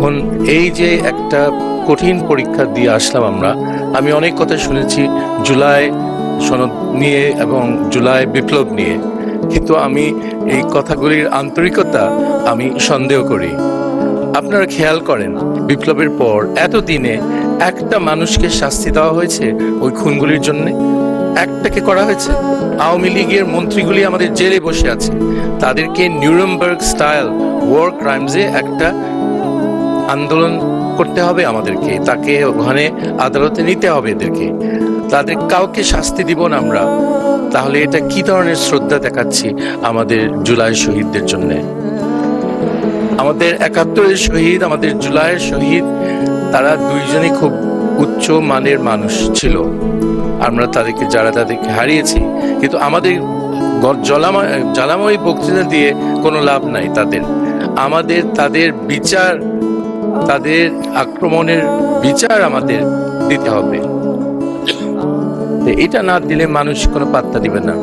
এখন এই যে একটা কঠিন পরীক্ষা দিয়ে আসলাম আমি অনেক কথা শুনেছি জুলাই সনদ নিয়ে এবং জুলাই বিপ্লব নিয়ে, কিন্তু আমি এই কথাগুলির আন্তরিকতা আমি সন্দেহ করি। আপনারা খেয়াল করেন, বিপ্লবের পর এতদিনে একটা মানুষকে শাস্তি দেওয়া হয়েছে ওই খুনগুলির জন্য? একটাকে করা হয়েছে? আওয়ামী লীগের মন্ত্রীগুলি আমাদের জেলে বসে আছে, তাদেরকে নিউরেমবার্গ স্টাইল ওয়ার ক্রাইমসে একটা আন্দোলন করতে হবে আমাদেরকে, তাকে ওখানে আদালতে নিতে হবে এদেরকে, তাদের কাউকে শাস্তি দিব না আমরা। তাহলে এটা কি ধরনের শ্রদ্ধা দেখাচ্ছি আমাদের জুলাই শহীদদের জন্য? আমাদের ৭১-এর শহীদ, আমাদের জুলাইয়ের শহীদ, তারা দুইজনই খুব উচ্চ মানের মানুষ ছিল। আমরা তাদেরকে হারিয়েছি, কিন্তু আমাদের জ্বালাময়ী বক্তৃতা দিয়ে কোনো লাভ নাই। তাদের বিচার, তাদের আক্রমণের বিচার আমাদের দিতে হবে। এটা না দিলে মানুষ কোনো পাত্তা দিবে না।